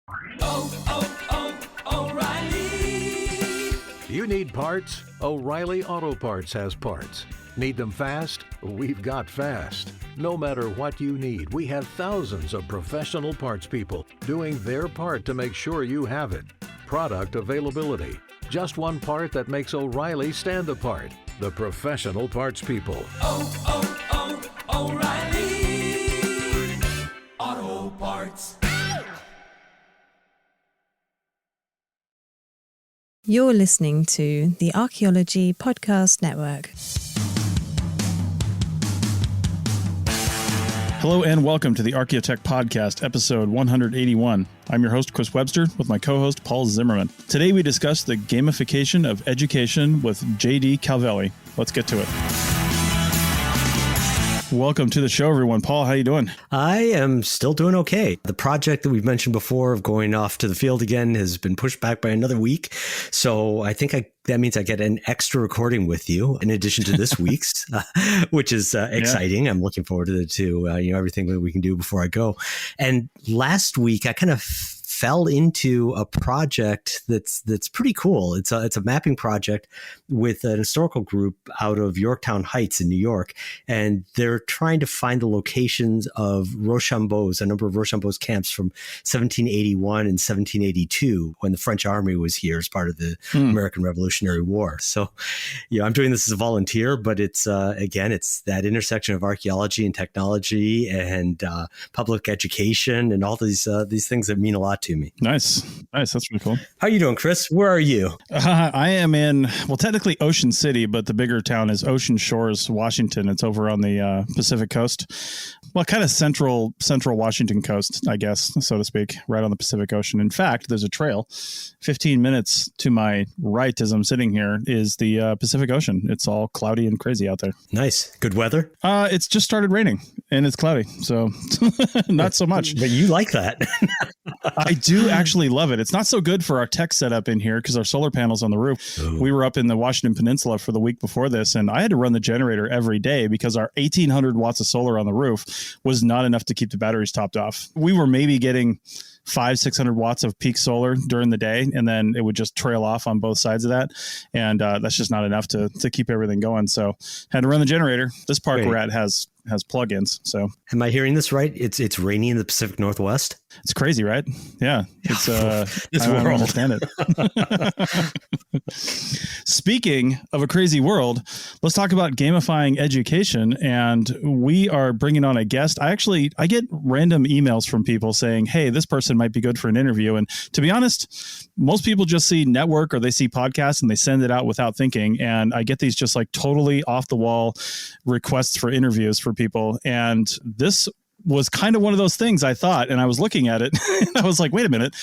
O'Reilly. You need parts? O'Reilly Auto Parts has parts. Need them fast? We've got fast. No matter what you need, we have thousands of professional parts people doing their part to make sure you have it. Product availability. Just one part that makes O'Reilly stand apart. The professional parts people. O'Reilly Auto Parts. You're listening to the Archaeology Podcast Network. Hello and welcome to the Archaeotech Podcast, episode 181. I'm your host, Chris Webster, with my co-host, Paul Zimmerman. Today we discuss the gamification of education with JD Calvelli. Let's get to it. Welcome to the show, everyone. Paul, how you doing? I am still doing okay. The project that we've mentioned before of going off to the field again has been pushed back by another week. So I think that means I get an extra recording with you in addition to this week's, which is exciting. I'm looking forward to everything that we can do before I go. And last week, I kind of fell into a project that's pretty cool. It's a mapping project with an historical group out of Yorktown Heights in New York, and they're trying to find the locations of Rochambeau's, a number of Rochambeau's camps from 1781 and 1782 when the French army was here as part of the American Revolutionary War. So, I'm doing this as a volunteer, but it's it's that intersection of archaeology and technology and public education and all these things that mean a lot to me. Nice. That's really cool. How are you doing, Chris? Where are you? I am in, technically Ocean City, but the bigger town is Ocean Shores, Washington. It's over on the Pacific coast. Well, kind of central Washington coast, I guess, so to speak, right on the Pacific Ocean. In fact, there's a trail 15 minutes to my right as I'm sitting here is the Pacific Ocean. It's all cloudy and crazy out there. Nice. Good weather? It's just started raining and it's cloudy, so not so much. But you like that. I do actually love it. It's not so good for our tech setup in here because our solar panels on the roof. Ooh. We were up in the Washington Peninsula for the week before this, and I had to run the generator every day because our 1,800 watts of solar on the roof was not enough to keep the batteries topped off. We were maybe getting 500-600 watts of peak solar during the day, and then it would just trail off on both sides of that. And that's just not enough to keep everything going. So had to run the generator. This park we're at has plugins. So am I hearing this right? It's rainy in the Pacific Northwest. It's crazy, right? Yeah. It's this I world. don't understand it. Speaking of a crazy world, let's talk about gamifying education. And we are bringing on a guest. I get random emails from people saying, hey, this person might be good for an interview. And to be honest, most people just see network or they see podcasts and they send it out without thinking. And I get these just like totally off the wall requests for interviews for people. And this was kind of one of those things I thought, and I was looking at it and I was like, wait a minute.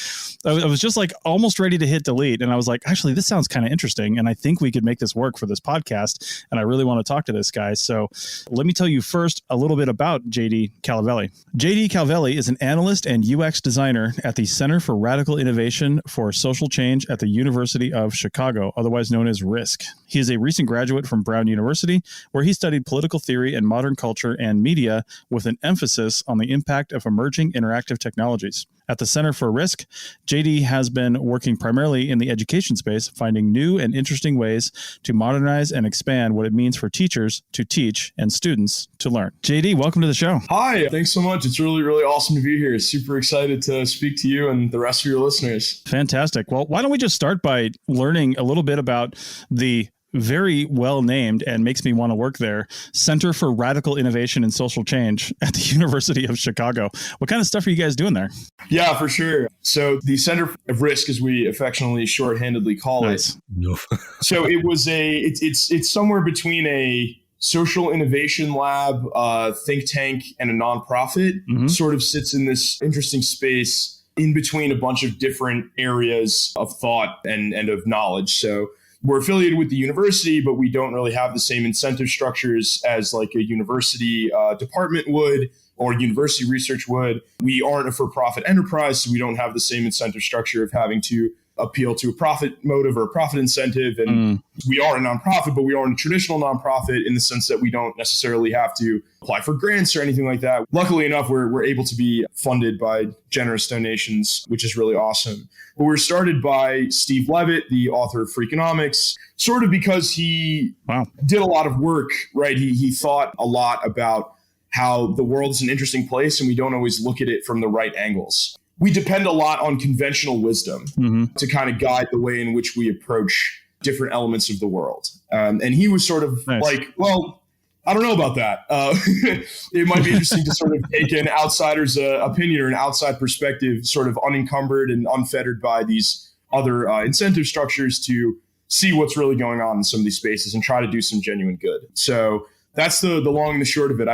I was just like almost ready to hit delete. And I was like, actually, this sounds kind of interesting. And I think we could make this work for this podcast. And I really want to talk to this guy. So let me tell you first a little bit about JD Calvelli. JD Calvelli is an analyst and UX designer at the Center for Radical Innovation for Social Change at the University of Chicago, otherwise known as RISC. He is a recent graduate from Brown University, where he studied political theory and modern culture and media with an emphasis on the impact of emerging interactive technologies. At the Center for RISC, JD has been working primarily in the education space, finding new and interesting ways to modernize and expand what it means for teachers to teach and students to learn. JD, welcome to the show. Hi, thanks so much. It's really, really awesome to be here. Super excited to speak to you and the rest of your listeners. Fantastic. Well, why don't we just start by learning a little bit about the very well named and makes me want to work there, Center for Radical Innovation and Social Change at the University of Chicago. What kind of stuff are you guys doing there? Yeah, for sure. So the Center of RISC, as we affectionately shorthandedly call it. So it's somewhere between a social innovation lab, think tank, and a nonprofit. Sort of sits in this interesting space in between a bunch of different areas of thought and of knowledge. So we're affiliated with the university, but we don't really have the same incentive structures as like a university department would or university research would. We aren't a for-profit enterprise, so we don't have the same incentive structure of having to appeal to a profit motive or a profit incentive. And we are a nonprofit, but we aren't a traditional nonprofit in the sense that we don't necessarily have to apply for grants or anything like that. Luckily enough, we're able to be funded by generous donations, which is really awesome. But we're started by Steve Levitt, the author of Freakonomics, sort of because he did a lot of work, right? He thought a lot about how the world is an interesting place and we don't always look at it from the right angles. We depend a lot on conventional wisdom to kind of guide the way in which we approach different elements of the world. And he was sort of like, well, I don't know about that. It might be interesting to sort of take an outsider's opinion or an outside perspective, sort of unencumbered and unfettered by these other incentive structures to see what's really going on in some of these spaces and try to do some genuine good. So that's the long and the short of it.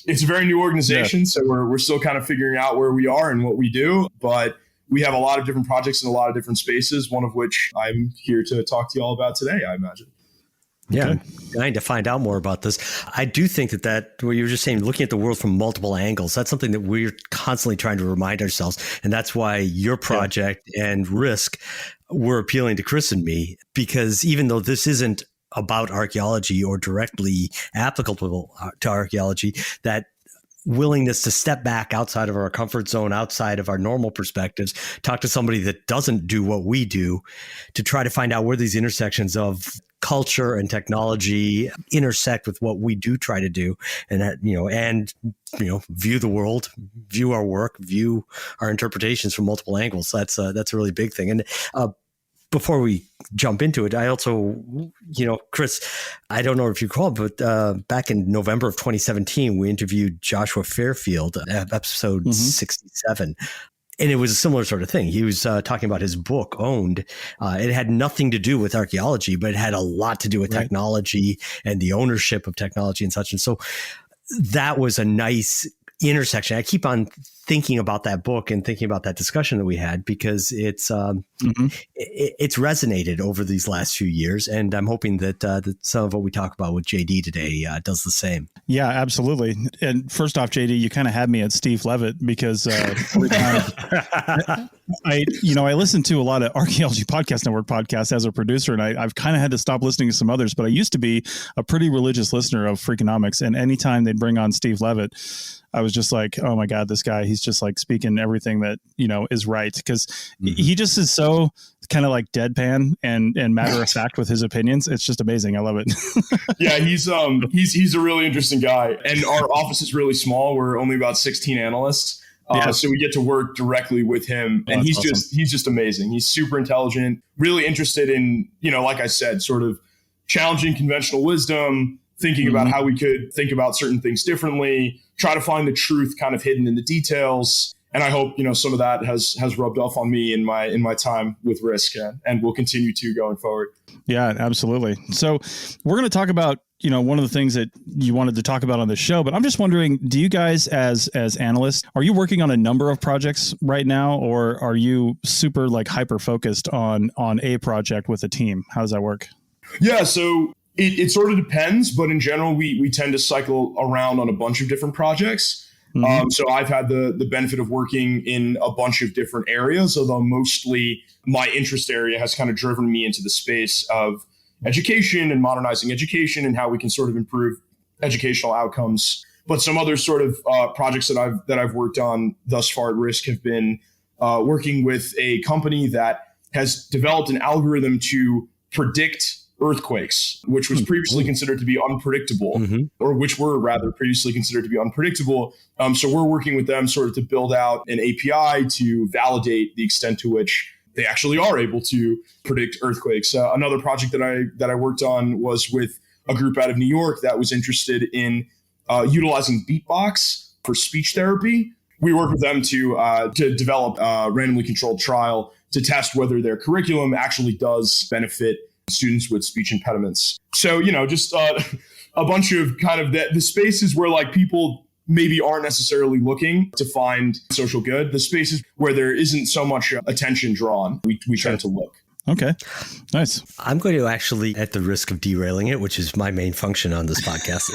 It's a very new organization, so we're still kind of figuring out where we are and what we do, but we have a lot of different projects in a lot of different spaces, one of which I'm here to talk to you all about today, I imagine. Yeah, dying to find out more about this. I do think that what you were just saying, looking at the world from multiple angles, that's something that we're constantly trying to remind ourselves. And that's why your project and RISC were appealing to Chris and me, because even though this isn't about archaeology or directly applicable to archaeology, that willingness to step back outside of our comfort zone, outside of our normal perspectives, talk to somebody that doesn't do what we do, to try to find out where these intersections of culture and technology intersect with what we do try to do, and view the world, view our work, view our interpretations from multiple angles. That's a really big thing. And before we jump into it, I also, Chris, I don't know if you recall, but back in November of 2017, we interviewed Joshua Fairfield, episode 67. And it was a similar sort of thing. He was talking about his book, Owned. It had nothing to do with archaeology, but it had a lot to do with technology and the ownership of technology and such. And so that was a nice intersection. I keep on thinking about that book and thinking about that discussion that we had, because it's resonated over these last few years, and I'm hoping that some of what we talk about with JD today does the same. Yeah, absolutely. And first off, JD, you kind of had me at Steve Levitt, because I listen to a lot of Archaeology Podcast Network podcasts as a producer, and I've kind of had to stop listening to some others, but I used to be a pretty religious listener of Freakonomics, and anytime they'd bring on Steve Levitt, I was just like, oh my God, this guy, he's just like speaking everything that, is right. Because he just is so kind of like deadpan and matter of fact with his opinions. It's just amazing. I love it. Yeah, he's a really interesting guy. And our office is really small. We're only about 16 analysts. So we get to work directly with him. And he's just amazing. He's super intelligent, really interested in, like I said, sort of challenging conventional wisdom, thinking about how we could think about certain things differently, try to find the truth kind of hidden in the details. And I hope, some of that has rubbed off on me in my time with RISC, and will continue to going forward. Yeah, absolutely. So we're going to talk about, one of the things that you wanted to talk about on the show, but I'm just wondering, do you guys as analysts, are you working on a number of projects right now, or are you super like hyper focused on a project with a team? How does that work? Yeah, so it sort of depends, but in general, we tend to cycle around on a bunch of different projects. So I've had the benefit of working in a bunch of different areas, although mostly my interest area has kind of driven me into the space of education and modernizing education and how we can sort of improve educational outcomes. But some other sort of projects that I've worked on thus far at RISC have been working with a company that has developed an algorithm to predict earthquakes, which was previously considered to be unpredictable, or which were rather previously considered to be unpredictable. So we're working with them sort of to build out an API to validate the extent to which they actually are able to predict earthquakes. Another project that I worked on was with a group out of New York that was interested in utilizing beatbox for speech therapy. We worked with them to develop a randomly controlled trial to test whether their curriculum actually does benefit students with speech impediments. So, just a bunch of kind of the spaces where like people maybe aren't necessarily looking to find social good, the spaces where there isn't so much attention drawn, we tend to look. Okay, nice. I'm going to actually, at the risk of derailing it, which is my main function on this podcast,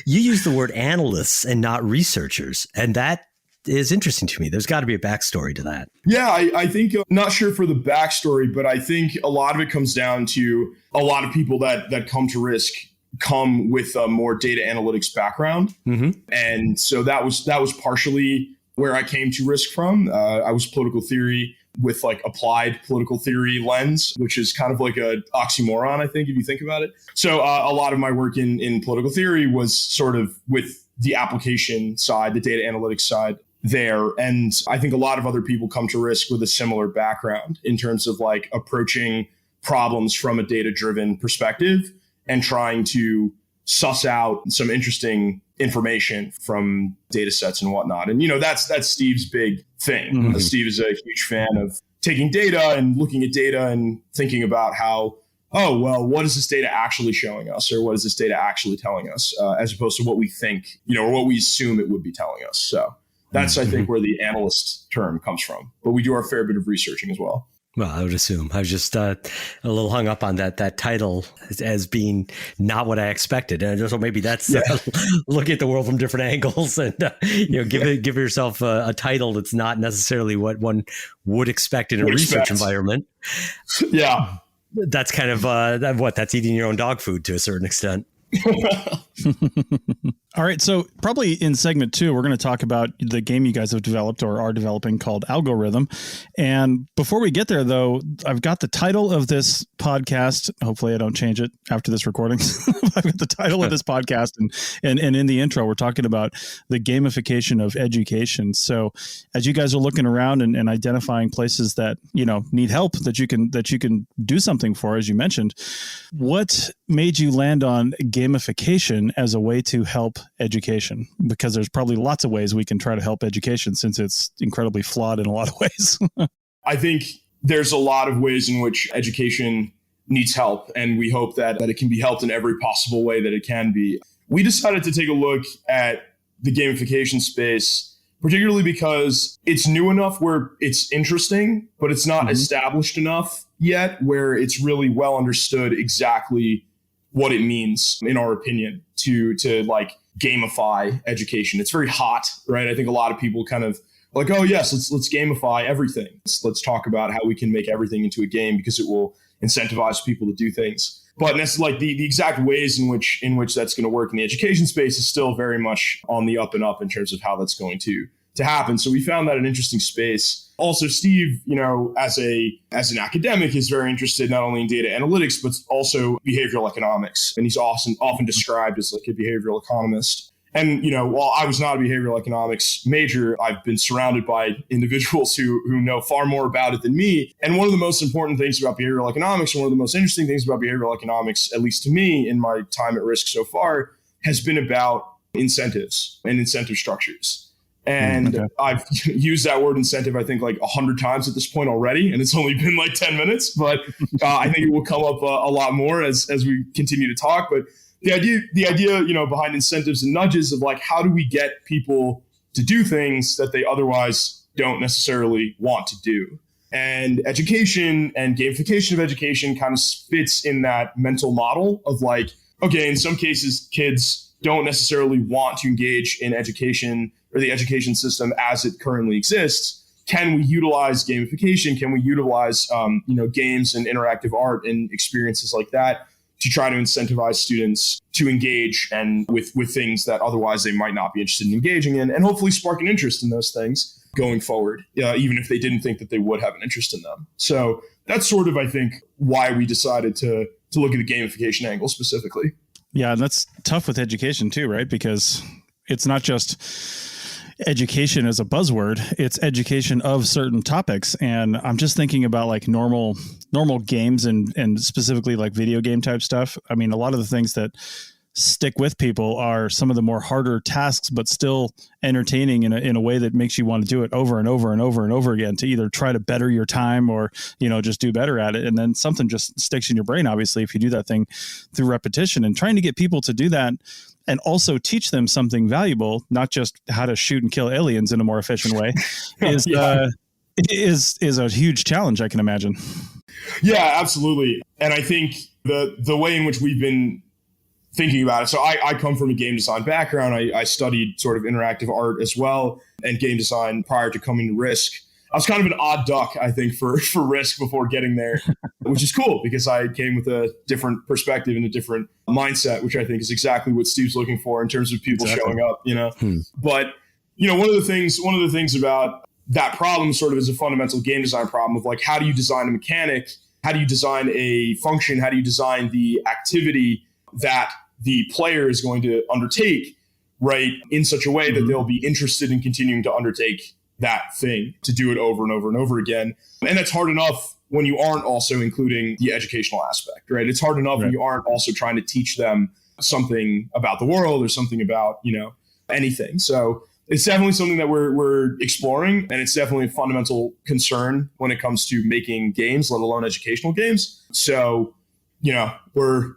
you use the word analysts and not researchers, and that is interesting to me. There's got to be a backstory to that. Yeah, I think, not sure for the backstory, but I think a lot of it comes down to a lot of people that come to RISC come with a more data analytics background. Mm-hmm. And so that was partially where I came to RISC from. I was political theory with like applied political theory lens, which is kind of like a oxymoron, I think, if you think about it. So a lot of my work in political theory was sort of with the application side, the data analytics side there. And I think a lot of other people come to RISC with a similar background in terms of like approaching problems from a data-driven perspective and trying to suss out some interesting information from data sets and whatnot. And, that's Steve's big thing. Mm-hmm. Steve is a huge fan of taking data and looking at data and thinking about how, what is this data actually showing us? Or what is this data actually telling us, as opposed to what we think, or what we assume it would be telling us. So that's, I think, where the analyst term comes from. But we do our fair bit of researching as well. Well, I would assume. I was just a little hung up on that title as being not what I expected. And so maybe that's looking at the world from different angles and, give yourself a title that's not necessarily what one would expect in a research environment. Yeah. That's kind of that's eating your own dog food to a certain extent. All right. So probably in segment 2, we're going to talk about the game you guys have developed or are developing called Algo-Rhythm. And before we get there, though, I've got the title of this podcast. Hopefully I don't change it after this recording. I've got the title of this podcast. And in the intro, we're talking about the gamification of education. So as you guys are looking around and identifying places that, need help that you can do something for, as you mentioned, what made you land on gamification as a way to help education? Because there's probably lots of ways we can try to help education since it's incredibly flawed in a lot of ways. I think there's a lot of ways in which education needs help, and we hope that it can be helped in every possible way that it can be. We decided to take a look at the gamification space, particularly because it's new enough where it's interesting, but it's not established enough yet where it's really well understood exactly what it means, in our opinion, to like gamify education. It's very hot, right? I think a lot of people kind of like, oh yes, let's gamify everything. Let's talk about how we can make everything into a game because it will incentivize people to do things. But that's like the exact ways in which that's going to work in the education space is still very much on the up and up in terms of how that's going to happen. So we found that an interesting space. Also, Steve, as an academic, is very interested not only in data analytics, but also behavioral economics. And he's often described as like a behavioral economist. And, while I was not a behavioral economics major, I've been surrounded by individuals who know far more about it than me. And one of the most important things about behavioral economics, and one of the most interesting things about behavioral economics, at least to me in my time at RISC so far, has been about incentives and incentive structures. And I've used that word incentive, I think, like 100 times at this point already. And it's only been like 10 minutes, but I think it will come up a lot more as we continue to talk. But the idea, behind incentives and nudges of like, how do we get people to do things that they otherwise don't necessarily want to do? And education and gamification of education kind of fits in that mental model of like, okay, in some cases, kids don't necessarily want to engage in education or the education system as it currently exists. Can we utilize gamification? Can we utilize games and interactive art and experiences like that to try to incentivize students to engage and with things that otherwise they might not be interested in engaging in, and hopefully spark an interest in those things going forward, even if they didn't think that they would have an interest in them. So that's sort of, I think, why we decided to look at the gamification angle specifically. Yeah, and that's tough with education too, right? Because it's not just education as a buzzword, it's education of certain topics. And I'm just thinking about like normal games and specifically like video game type stuff. I mean, a lot of the things that stick with people are some of the more harder tasks, but still entertaining in a way that makes you want to do it over and over and over and over again to either try to better your time or, just do better at it. And then something just sticks in your brain, obviously, if you do that thing through repetition. And trying to get people to do that and also teach them something valuable, not just how to shoot and kill aliens in a more efficient way, is a huge challenge, I can imagine. Yeah, absolutely. And I think the way in which we've been thinking about it. So I come from a game design background. I studied sort of interactive art as well and game design prior to coming to RISC. I was kind of an odd duck, I think, for RISC before getting there, which is cool because I came with a different perspective and a different mindset, which I think is exactly what Steve's looking for in terms of people showing up, But, one of the things about that problem sort of is a fundamental game design problem of like, how do you design a mechanic? How do you design a function? How do you design the activity that the player is going to undertake, right, in such a way that they'll be interested in continuing to undertake that thing, to do it over and over and over again. And that's hard enough when you aren't also including the educational aspect, right? It's hard enough when you aren't also trying to teach them something about the world or something about, anything. So it's definitely something that we're exploring, and it's definitely a fundamental concern when it comes to making games, let alone educational games. So, we're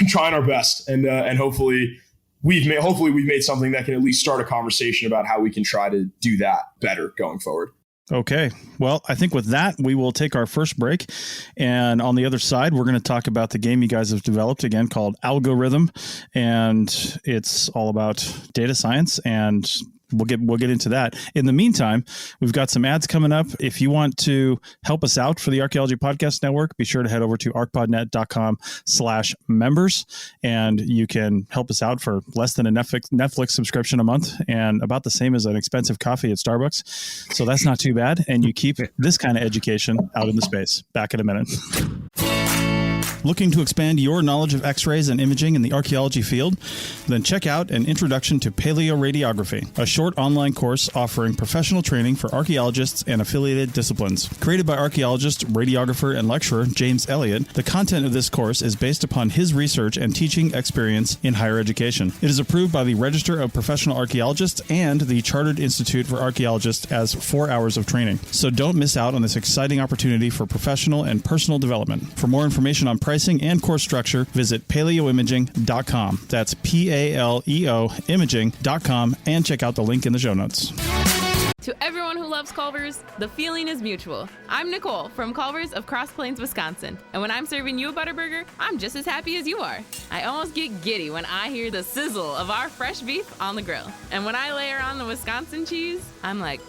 trying our best, and hopefully we've made something that can at least start a conversation about how we can try to do that better going forward. Okay. Well, I think with that, we will take our first break. And on the other side, we're going to talk about the game you guys have developed, again, called Algo-Rhythm. And it's all about data science, and we'll get into that. In the meantime, we've got some ads coming up. If you want to help us out for the Archaeology Podcast Network, be sure to head over to archpodnet.com/members, and you can help us out for less than a Netflix subscription a month and about the same as an expensive coffee at Starbucks. So that's not too bad. And you keep this kind of education out in the space. Back in a minute. Looking to expand your knowledge of X-rays and imaging in the archaeology field? Then check out An Introduction to Paleoradiography, a short online course offering professional training for archaeologists and affiliated disciplines. Created by archaeologist, radiographer, and lecturer James Elliott, the content of this course is based upon his research and teaching experience in higher education. It is approved by the Register of Professional Archaeologists and the Chartered Institute for Archaeologists as 4 hours of training. So don't miss out on this exciting opportunity for professional and personal development. For more information on pricing and course structure, visit paleoimaging.com. That's PALEO imaging.com, and check out the link in the show notes. To everyone who loves Culver's, the feeling is mutual. I'm Nicole from Culver's of Cross Plains, Wisconsin. And when I'm serving you a Butterburger, I'm just as happy as you are. I almost get giddy when I hear the sizzle of our fresh beef on the grill. And when I layer on the Wisconsin cheese, I'm like,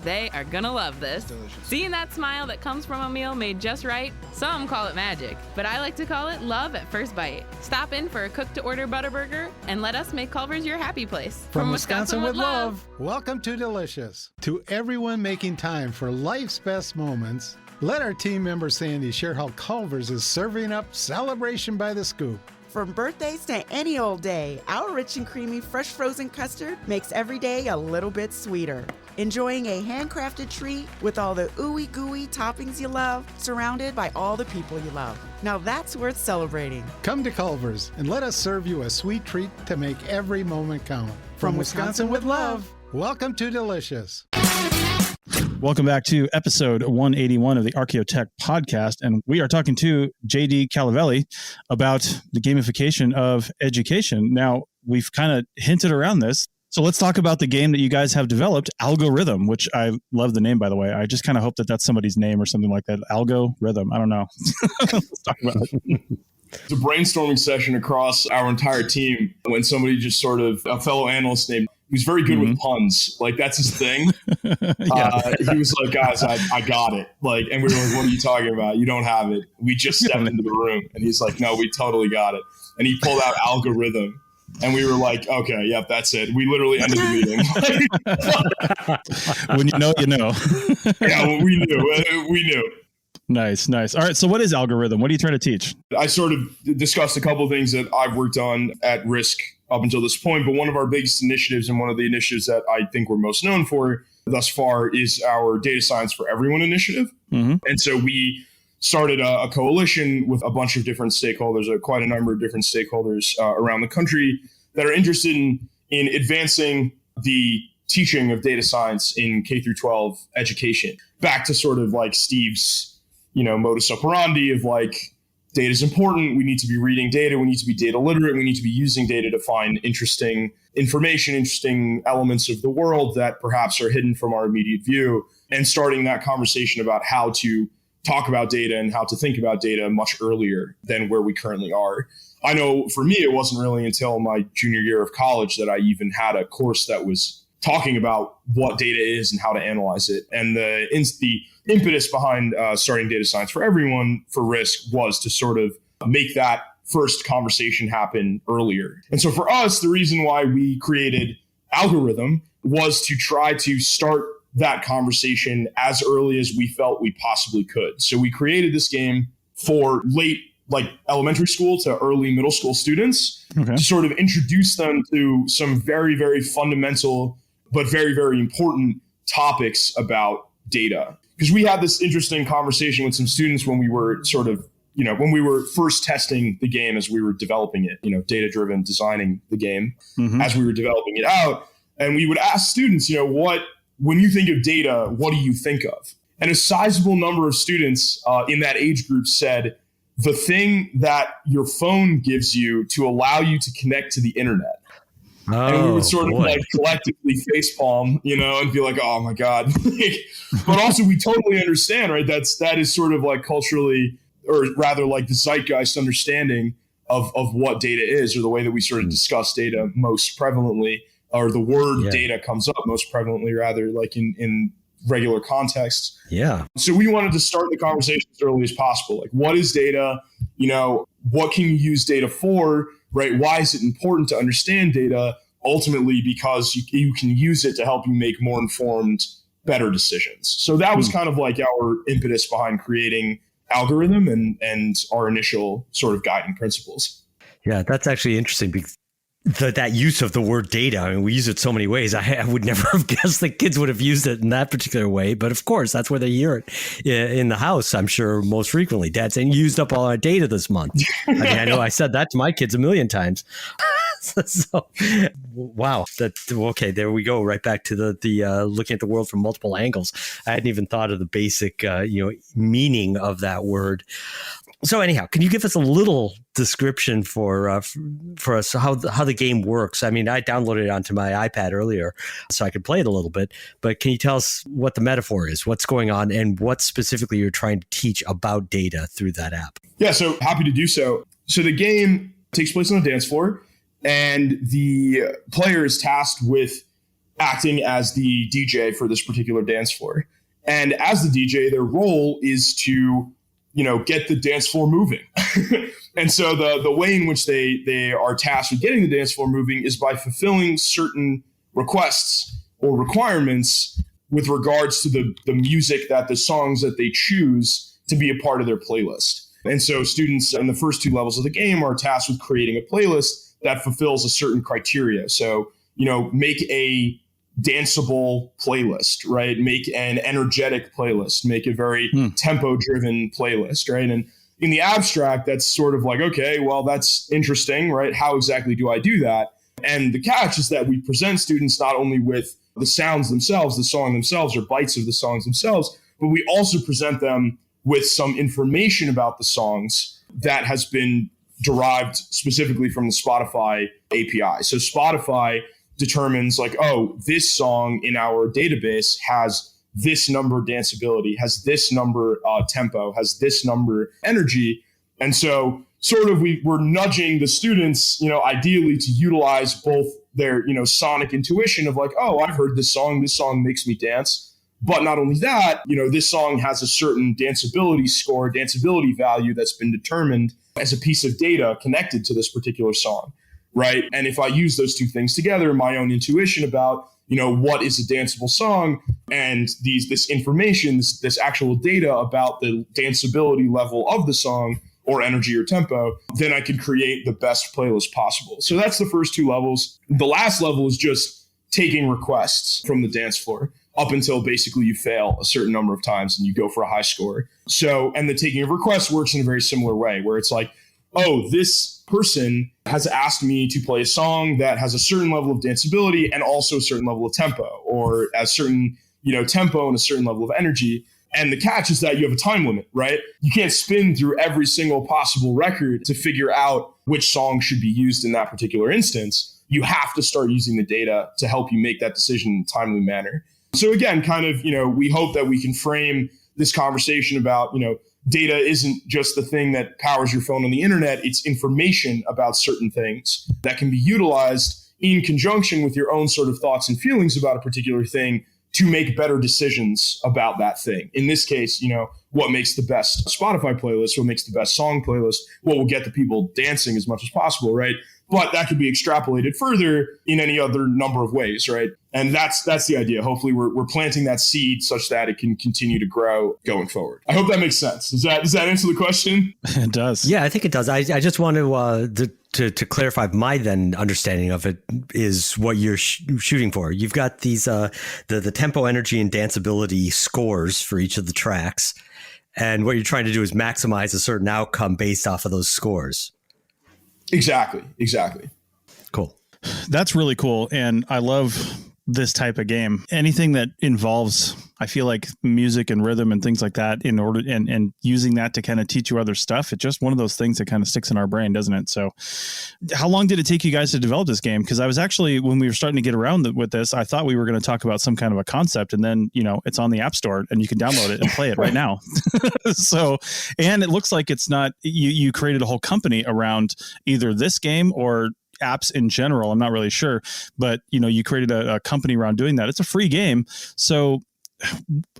they are gonna love this. Delicious. Seeing that smile that comes from a meal made just right, some call it magic, but I like to call it love at first bite. Stop in for a cook-to-order Butterburger and let us make Culver's your happy place. From Wisconsin with love. Welcome to Delicious. To everyone making time for life's best moments, let our team member Sandy share how Culver's is serving up celebration by the scoop. From birthdays to any old day, our rich and creamy fresh frozen custard makes every day a little bit sweeter. Enjoying a handcrafted treat with all the ooey gooey toppings you love, surrounded by all the people you love. Now that's worth celebrating. Come to Culver's and let us serve you a sweet treat to make every moment count. From Wisconsin with love, welcome to Delicious. Welcome back to episode 181 of the Archaeotech podcast. And we are talking to JD Calvelli about the gamification of education. Now, we've kind of hinted around this. So let's talk about the game that you guys have developed, Algo-Rhythm, which I love the name, by the way. I just kind of hope that that's somebody's name or something like that. Algo-Rhythm. I don't know. Let's talk about it. It's a brainstorming session across our entire team when somebody just sort of, a fellow analyst named, who's very good with puns. Like, that's his thing. He was like, guys, I got it. Like, and we were like, what are you talking about? You don't have it. We just stepped into the room. And he's like, no, we totally got it. And he pulled out Algo-Rhythm. And we were like, okay, yep, that's it. We literally ended the meeting. When you know, you know. Yeah, well, we knew. Nice. All right. So what is Algo-Rhythm? What are you trying to teach? I sort of discussed a couple of things that I've worked on at RISC up until this point. But one of our biggest initiatives, and one of the initiatives that I think we're most known for thus far, is our Data Science for Everyone initiative. Mm-hmm. And so we started a coalition with a bunch of different stakeholders, quite a number of different stakeholders around the country that are interested in advancing the teaching of data science in K through 12 education. Back to sort of like Steve's, modus operandi of like, data is important. We need to be reading data. We need to be data literate. We need to be using data to find interesting information, interesting elements of the world that perhaps are hidden from our immediate view, and starting that conversation about how to talk about data and how to think about data much earlier than where we currently are. I know for me, it wasn't really until my junior year of college that I even had a course that was talking about what data is and how to analyze it. And the impetus behind starting data science for everyone for RISC was to sort of make that first conversation happen earlier. And so for us, the reason why we created Algo-Rhythm was to try to start that conversation as early as we felt we possibly could. So we created this game for late, like elementary school to early middle school students to sort of introduce them to some very, very fundamental, but very, very important topics about data. Because we had this interesting conversation with some students when we were sort of, when we were first testing the game as we were developing it, data-driven designing the game as we were developing it out. And we would ask students, when you think of data, what do you think of? And a sizable number of students in that age group said, the thing that your phone gives you to allow you to connect to the internet. And we would sort of like collectively facepalm, and be like, oh my God. But also we totally understand, right? That is sort of like culturally, or rather like the zeitgeist understanding of what data is, or the way that we sort of discuss data most prevalently, or the word data comes up most prevalently, rather, like in regular contexts. Yeah. So we wanted to start the conversation as early as possible. Like, what is data? What can you use data for, right? Why is it important to understand data? Ultimately, because you can use it to help you make more informed, better decisions. So that was kind of like our impetus behind creating Algo-Rhythm and our initial sort of guiding principles. Yeah, that's actually interesting because that use of the word data, I mean, we use it so many ways. I would never have guessed that kids would have used it in that particular way. But of course, that's where they hear it in the house, I'm sure, most frequently. Dad saying, used up all our data this month. I mean, I know I said that to my kids a million times. So, wow. Okay, there we go. Right back to the looking at the world from multiple angles. I hadn't even thought of the basic, meaning of that word. So anyhow, can you give us a little description for us how the game works? I mean, I downloaded it onto my iPad earlier so I could play it a little bit, but can you tell us what the metaphor is, what's going on, and what specifically you're trying to teach about data through that app? Yeah, so happy to do so. So the game takes place on a dance floor, and the player is tasked with acting as the DJ for this particular dance floor. And as the DJ, their role is to get the dance floor moving. And so the way in which they are tasked with getting the dance floor moving is by fulfilling certain requests or requirements with regards to the music, that the songs that they choose to be a part of their playlist. And so students in the first two levels of the game are tasked with creating a playlist that fulfills a certain criteria. So, make a danceable playlist, right? Make an energetic playlist, make a very tempo-driven playlist, right? And in the abstract, that's sort of like, okay, well, that's interesting, right? How exactly do I do that? And the catch is that we present students not only with the sounds themselves, the song themselves, or bites of the songs themselves, but we also present them with some information about the songs that has been derived specifically from the Spotify API. So Spotify determines like, oh, this song in our database has this number danceability, has this number tempo, has this number energy. And so sort of we're nudging the students, ideally to utilize both their, sonic intuition of like, oh, I've heard this song makes me dance. But not only that, this song has a certain danceability score, danceability value that's been determined as a piece of data connected to this particular song. Right. And if I use those two things together, my own intuition about, what is a danceable song and this information, this actual data about the danceability level of the song or energy or tempo, then I could create the best playlist possible. So that's the first two levels. The last level is just taking requests from the dance floor up until basically you fail a certain number of times and you go for a high score. So, and the taking of requests works in a very similar way where it's like, oh, this person has asked me to play a song that has a certain level of danceability and also a certain level of tempo, or a certain, tempo and a certain level of energy. And the catch is that you have a time limit, right? You can't spin through every single possible record to figure out which song should be used in that particular instance. You have to start using the data to help you make that decision in a timely manner. So again, kind of, we hope that we can frame this conversation about, data isn't just the thing that powers your phone on the internet. It's information about certain things that can be utilized in conjunction with your own sort of thoughts and feelings about a particular thing to make better decisions about that thing. In this case, what makes the best Spotify playlist, what makes the best song playlist, what will get the people dancing as much as possible, right? But that could be extrapolated further in any other number of ways, right? And that's the idea. Hopefully we're planting that seed such that it can continue to grow going forward. I hope that makes sense. Does that answer the question? It does. Yeah, I think it does. I just want to clarify my then understanding of it is what you're shooting for. You've got these the tempo, energy, and danceability scores for each of the tracks. And what you're trying to do is maximize a certain outcome based off of those scores. Exactly. Cool. That's really cool. And I love this type of game. Anything that involves, I feel like, music and rhythm and things like that in order and using that to kind of teach you other stuff. It's just one of those things that kind of sticks in our brain, doesn't it? So how long did it take you guys to develop this game? Because I was actually, when we were starting to get around with this, I thought we were going to talk about some kind of a concept, and then, it's on the App Store and you can download it and play it right now. So, and it looks like it's not, you created a whole company around either this game or apps in general. I'm not really sure, but you created a company around doing that. It's a free game. So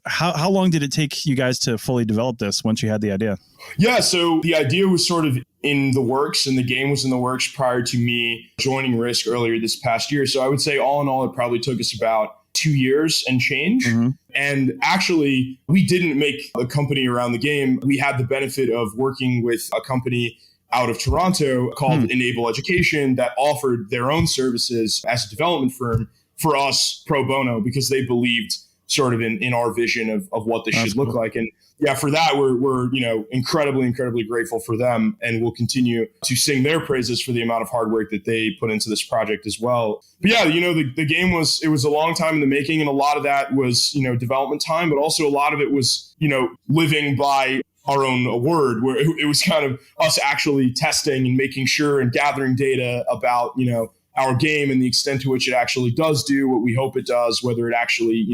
how long did it take you guys to fully develop this once you had the idea? Yeah, so the idea was sort of in the works, and the game was in the works prior to me joining RISC earlier this past year. So I would say all in all, it probably took us about 2 years and change. Mm-hmm. And actually, we didn't make a company around the game. We had the benefit of working with a company out of Toronto called Enable Education that offered their own services as a development firm for us pro bono, because they believed sort of in our vision of what this should look like. And yeah, for that, we're incredibly grateful for them, and we'll continue to sing their praises for the amount of hard work that they put into this project as well. But yeah, the game was a long time in the making, and a lot of that was, development time, but also a lot of it was, living by our own word, where it was kind of us actually testing and making sure and gathering data about, our game and the extent to which it actually does do what we hope it does, whether it actually,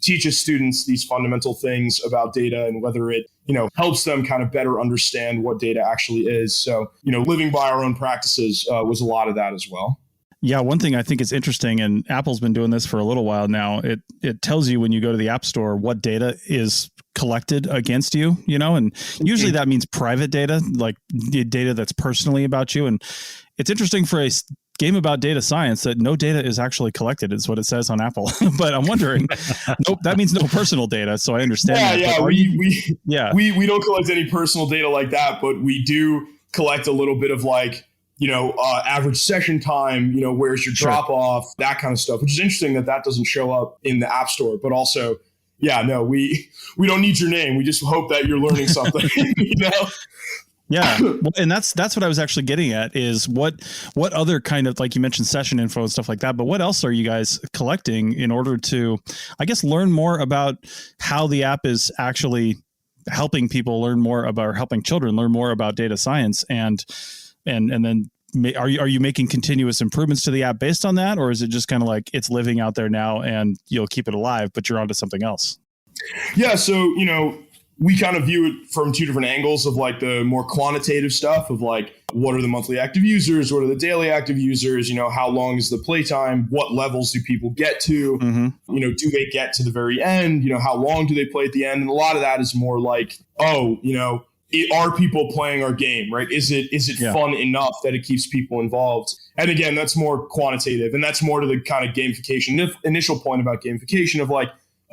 teaches students these fundamental things about data, and whether it, helps them kind of better understand what data actually is. So, living by our own practices was a lot of that as well. Yeah, one thing I think is interesting, and Apple's been doing this for a little while now, it tells you when you go to the App Store what data is collected against you, and usually that means private data, like the data that's personally about you. And it's interesting for a game about data science that no data is actually collected, is what it says on Apple. But I'm wondering, nope, that means no personal data. So I understand that. Yeah, we don't collect any personal data like that, but we do collect a little bit of average session time, where's your drop off, that kind of stuff, which is interesting that doesn't show up in the App Store. But also, yeah, no, we don't need your name. We just hope that you're learning something, Yeah. Well, and that's what I was actually getting at, is what other kind of, like you mentioned, session info and stuff like that, but what else are you guys collecting in order to, I guess, learn more about how the app is actually helping people learn more about, or helping children learn more about data science, and then are you making continuous improvements to the app based on that, or is it just kind of like it's living out there now and you'll keep it alive, but you're onto something else? Yeah. So, we kind of view it from two different angles, of the more quantitative stuff of what are the monthly active users? What are the daily active users? How long is the playtime? What levels do people get to? Mm-hmm. Do they get to the very end? How long do they play at the end? And a lot of that is more are people playing our game, right? Is it fun enough that it keeps people involved? And again, that's more quantitative, and that's more to the kind of gamification, initial point about gamification of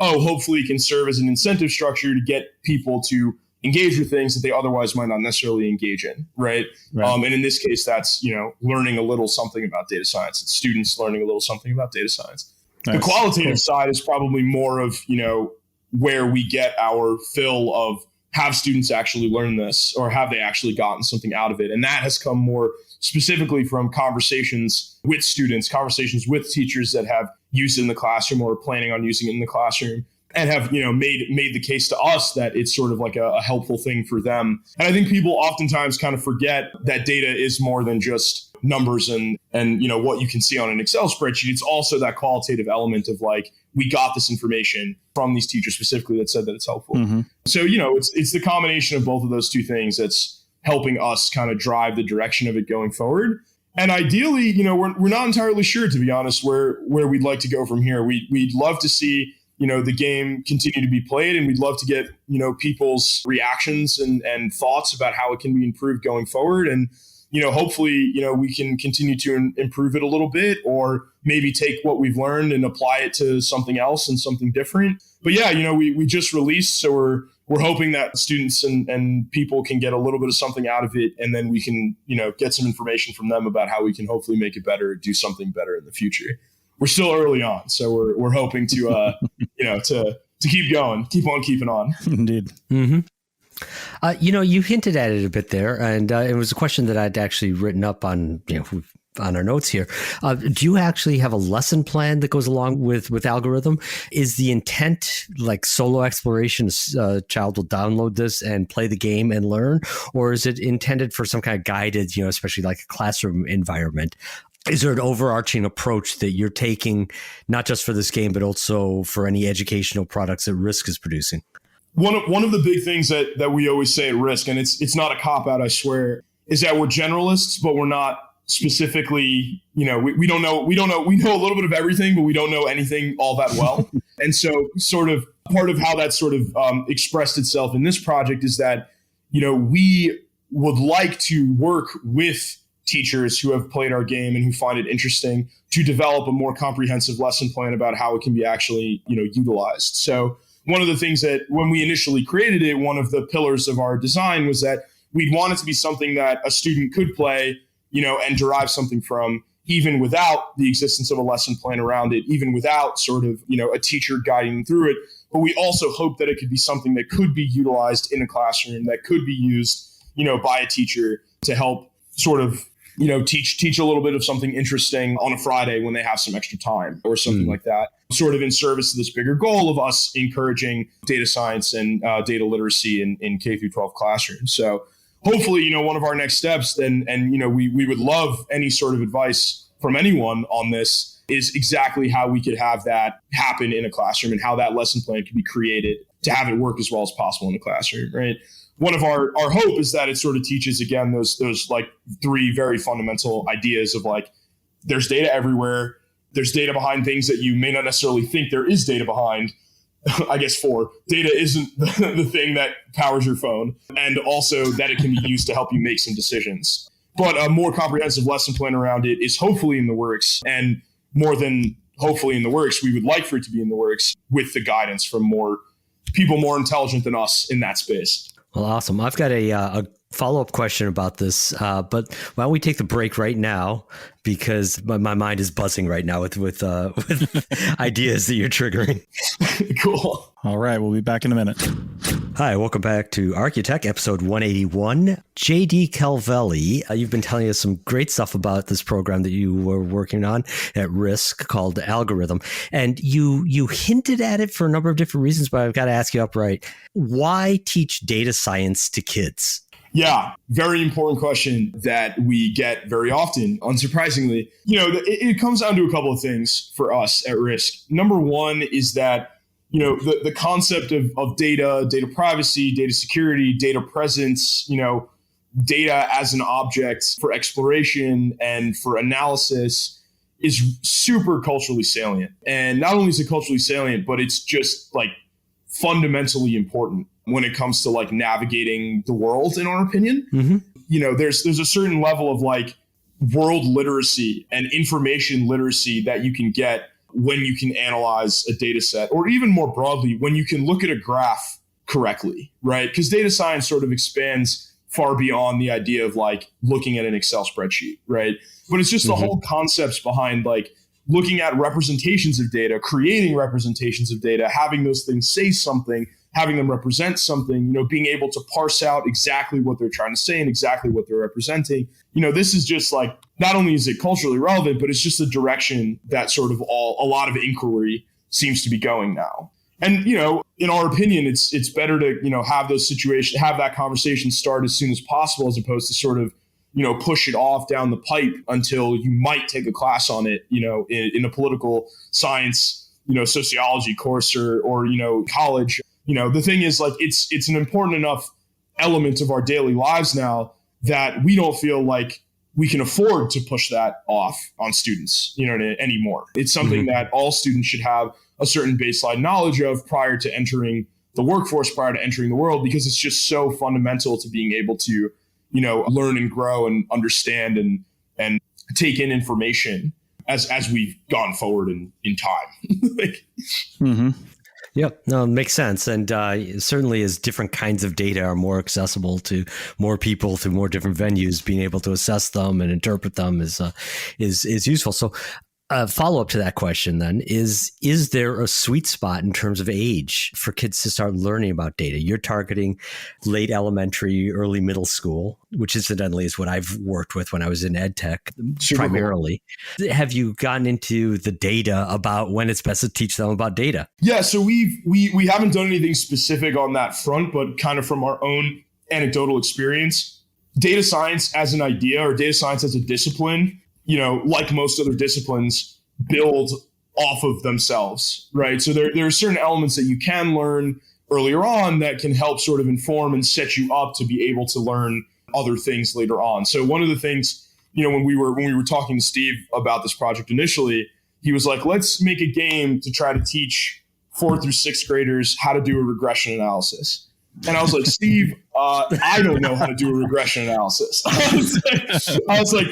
hopefully it can serve as an incentive structure to get people to engage with things that they otherwise might not necessarily engage in, right? And in this case, that's, learning a little something about data science. It's students learning a little something about data science. Nice. The qualitative side is probably more of, where we get our fill of, have students actually learn this, or have they actually gotten something out of it? And that has come more specifically from conversations with students, conversations with teachers that have used it in the classroom or are planning on using it in the classroom, and have, made the case to us that it's sort of like a helpful thing for them. And I think people oftentimes kind of forget that data is more than just numbers and what you can see on an Excel spreadsheet. It's also that qualitative element of we got this information from these teachers specifically that said that it's helpful. Mm-hmm. So, you know, it's the combination of both of those two things that's helping us kind of drive the direction of it going forward. And ideally, you know, we're not entirely sure, to be honest, where we'd like to go from here. We'd love to see, you know, the game continue to be played, and we'd love to get, you know, people's reactions and thoughts about how it can be improved going forward. And, you know, hopefully, you know, we can continue to improve it a little bit, or maybe take what we've learned and apply it to something else and something different. But yeah, you know, we just released, so we're hoping that students and people can get a little bit of something out of it, and then we can, you know, get some information from them about how we can hopefully make it better, do something better in the future. We're still early on, so we're hoping to you know, to keep going, keep on keeping on. Indeed. Mm-hmm. You know, you hinted at it a bit there, and it was a question that I'd actually written up on, you know, on our notes here. Do you actually have a lesson plan that goes along with Algo-Rhythm? Is the intent like solo exploration? A child will download this and play the game and learn, or is it intended for some kind of guided, you know, especially like a classroom environment? Is there an overarching approach that you're taking, not just for this game, but also for any educational products that RISC is producing? One of the big things that we always say at RISC, and it's not a cop-out, I swear, is that we're generalists, but we're not specifically, you know, we know a little bit of everything, but we don't know anything all that well. And so sort of part of how that sort of expressed itself in this project is that, you know, we would like to work with teachers who have played our game and who find it interesting to develop a more comprehensive lesson plan about how it can be actually, you know, utilized. So one of the things that when we initially created it, one of the pillars of our design was that we'd want it to be something that a student could play, you know, and derive something from, even without the existence of a lesson plan around it, even without sort of, you know, a teacher guiding them through it. But we also hope that it could be something that could be utilized in a classroom, that could be used, you know, by a teacher to help sort of, you know, teach a little bit of something interesting on a Friday when they have some extra time or something like that, sort of in service to this bigger goal of us encouraging data science and data literacy in K through 12 classrooms. So hopefully, you know, one of our next steps then, and, you know, we would love any sort of advice from anyone on this, is exactly how we could have that happen in a classroom and how that lesson plan could be created to have it work as well as possible in the classroom, right? One of our hope is that it sort of teaches, again, those like three very fundamental ideas of like, there's data everywhere. There's data behind things that you may not necessarily think there is data behind. I guess four, data isn't the thing that powers your phone, and also that it can be used to help you make some decisions. But a more comprehensive lesson plan around it is hopefully in the works, and more than hopefully in the works, we would like for it to be in the works with the guidance from more people more intelligent than us in that space. Well, awesome. I've got a follow-up question about this, but why don't we take the break right now, because my mind is buzzing right now with ideas that you're triggering. Cool. All right. We'll be back in a minute. Hi, welcome back to Archaeotech, episode 181. JD Calvelli, you've been telling us some great stuff about this program that you were working on at RISC called Algo-Rhythm. And you hinted at it for a number of different reasons, but I've got to ask you upright. Why teach data science to kids? Yeah, very important question that we get very often, unsurprisingly. You know, it comes down to a couple of things for us at RISC. Number one is that, you know, the concept of data privacy, data security, data presence, you know, data as an object for exploration and for analysis is super culturally salient. And not only is it culturally salient, but it's just like fundamentally important when it comes to like navigating the world, in our opinion. Mm-hmm. You know, there's a certain level of like world literacy and information literacy that you can get when you can analyze a data set, or even more broadly, when you can look at a graph correctly, right? Because data science sort of expands far beyond the idea of like looking at an Excel spreadsheet, right? But it's just the whole concepts behind like looking at representations of data, creating representations of data, having those things say something, having them represent something, you know, being able to parse out exactly what they're trying to say and exactly what they're representing. You know, this is just like, not only is it culturally relevant, but it's just the direction that sort of a lot of inquiry seems to be going now. And, you know, in our opinion, it's better to, you know, have those situations, have that conversation start as soon as possible, as opposed to sort of, you know, push it off down the pipe until you might take a class on it, you know, in a political science, sociology course or college. The thing is, like, it's an important enough element of our daily lives now that we don't feel like we can afford to push that off on students, anymore. It's something that all students should have a certain baseline knowledge of prior to entering the workforce, prior to entering the world, because it's just so fundamental to being able to, learn and grow and understand and take in information as we've gone forward in time. Yep. No, it makes sense. And certainly as different kinds of data are more accessible to more people through more different venues, being able to assess them and interpret them is useful. So follow up to that question then is there a sweet spot in terms of age for kids to start learning about data? You're targeting late elementary, early middle school, which incidentally is what I've worked with when I was in ed tech primarily. Cool. Have you gotten into the data about when it's best to teach them about data? Yeah, so we haven't done anything specific on that front, but kind of from our own anecdotal experience, data science as an idea or data science as a discipline, like most other disciplines, build off of themselves, right? So there are certain elements that you can learn earlier on that can help sort of inform and set you up to be able to learn other things later on. So one of the things, when we were talking to Steve about this project initially, he was like, let's make a game to try to teach 4th through 6th graders how to do a regression analysis. And I was like, Steve, I don't know how to do a regression analysis. I was like,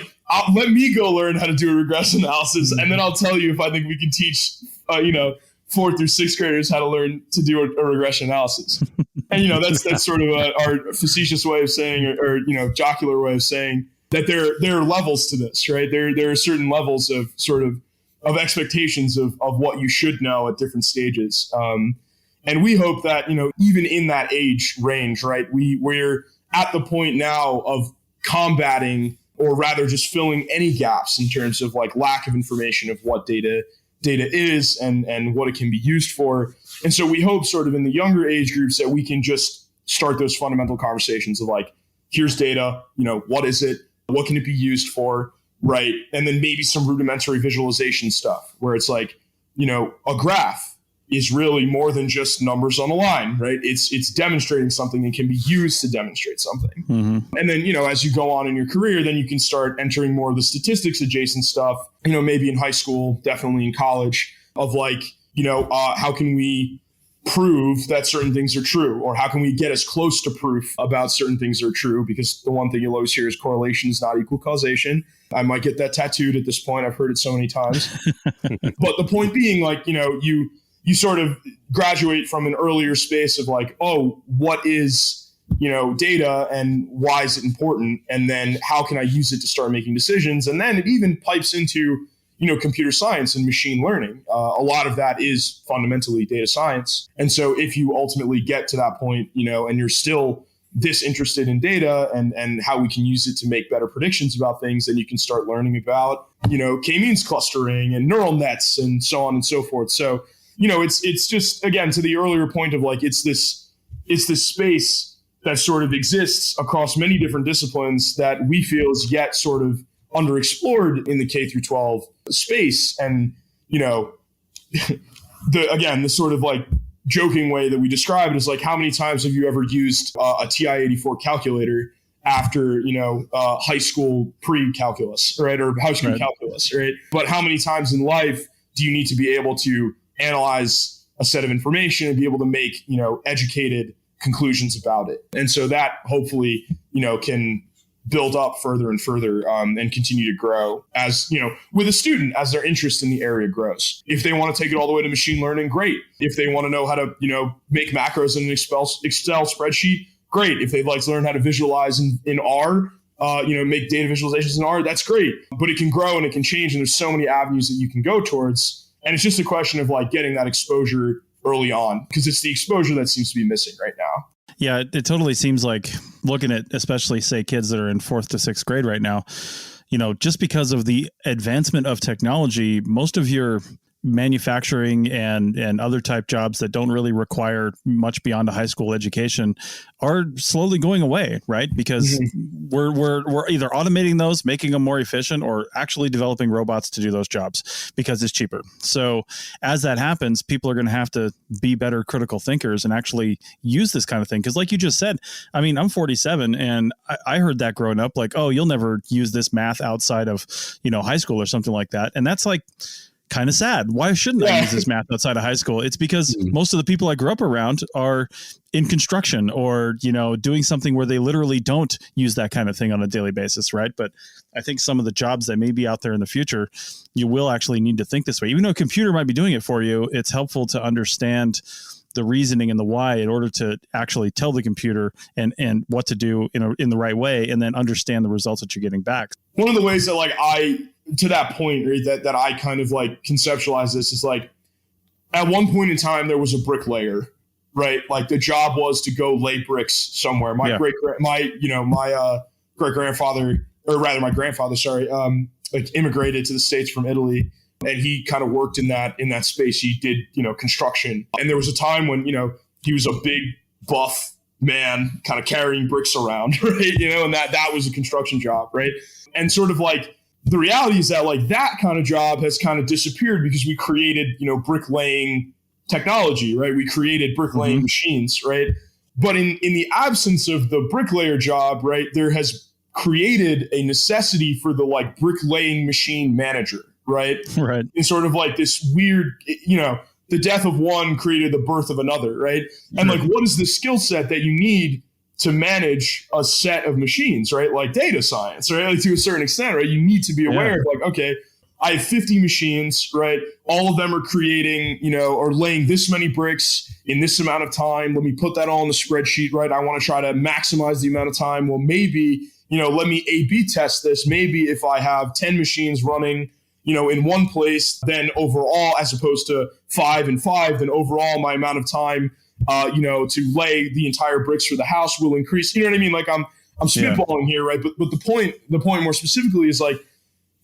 let me go learn how to do a regression analysis, and then I'll tell you if I think we can teach, 4th through 6th graders how to learn to do a regression analysis. And that's sort of our facetious way of saying, or jocular way of saying that there are levels to this, right? There are certain levels of sort of expectations of what you should know at different stages. And we hope that, even in that age range, right, we're at the point now of combating, or rather just filling any gaps in terms of like lack of information of what data is and what it can be used for. And so we hope sort of in the younger age groups that we can just start those fundamental conversations of like, here's data, what is it? What can it be used for? Right. And then maybe some rudimentary visualization stuff where it's like, a graph is really more than just numbers on a line, right? It's demonstrating something and can be used to demonstrate something. Mm-hmm. And then, as you go on in your career, then you can start entering more of the statistics adjacent stuff, maybe in high school, definitely in college, of like, how can we prove that certain things are true? Or how can we get as close to proof about certain things are true? Because the one thing you'll always hear is correlation is not equal causation. I might get that tattooed at this point. I've heard it so many times. But the point being, like, you sort of graduate from an earlier space of like, oh, what is, data and why is it important? And then how can I use it to start making decisions? And then it even pipes into, computer science and machine learning. A lot of that is fundamentally data science. And so if you ultimately get to that point, and you're still this interested in data and how we can use it to make better predictions about things, then you can start learning about, k-means clustering and neural nets and so on and so forth. So, it's just, again, to the earlier point of like, it's this space that sort of exists across many different disciplines that we feel is yet sort of underexplored in the K through 12 space. And, the sort of like joking way that we describe it is like, how many times have you ever used a TI-84 calculator after, high school pre-calculus, right? Or high school calculus, right? But how many times in life do you need to be able to analyze a set of information and be able to make, educated conclusions about it? And so that hopefully, can build up further and further and continue to grow as, with a student as their interest in the area grows. If they want to take it all the way to machine learning, great. If they want to know how to, make macros in an Excel spreadsheet, great. If they'd like to learn how to visualize in R, make data visualizations in R, that's great. But it can grow and it can change. And there's so many avenues that you can go towards. And it's just a question of like getting that exposure early on, because it's the exposure that seems to be missing right now. Yeah, it totally seems like, looking at especially, say, kids that are in 4th to 6th grade right now, just because of the advancement of technology, most of your manufacturing and other type jobs that don't really require much beyond a high school education are slowly going away, right? Because we're either automating those, making them more efficient, or actually developing robots to do those jobs because it's cheaper. So as that happens, people are going to have to be better critical thinkers and actually use this kind of thing. Because like you just said, I mean, I'm 47 and I heard that growing up, like, oh, you'll never use this math outside of, high school or something like that. And that's like kind of sad. Why shouldn't I use this math outside of high school? It's because most of the people I grew up around are in construction or, doing something where they literally don't use that kind of thing on a daily basis, right? But I think some of the jobs that may be out there in the future, you will actually need to think this way. Even though a computer might be doing it for you, it's helpful to understand the reasoning and the why in order to actually tell the computer and what to do in the right way, and then understand the results that you're getting back. One of the ways that to that point, right, that I kind of like conceptualize this is like, at one point in time, there was a bricklayer, right? Like the job was to go lay bricks somewhere. My grandfather, immigrated to the States from Italy, and he kind of worked in that space. He did, construction. And there was a time when, he was a big buff man kind of carrying bricks around, right? And that was a construction job, right? And sort of like, the reality is that like that kind of job has kind of disappeared because we created, bricklaying technology, right? We created bricklaying machines, right? But in the absence of the bricklayer job, right, there has created a necessity for the like bricklaying machine manager, right? Right. And sort of like this weird, the death of one created the birth of another, right? And like, what is the skill set that you need to manage a set of machines, right? Like data science, right? Like to a certain extent, right? You need to be aware of like, okay, I have 50 machines, right? All of them are creating, or laying this many bricks in this amount of time. Let me put that all in the spreadsheet, right? I want to try to maximize the amount of time. Well, maybe, let me A/B test this. Maybe if I have 10 machines running, in one place, then overall, as opposed to 5 and 5, then overall my amount of time to lay the entire bricks for the house will increase. You know what I mean? Like I'm spitballing here, right? But the point more specifically is like,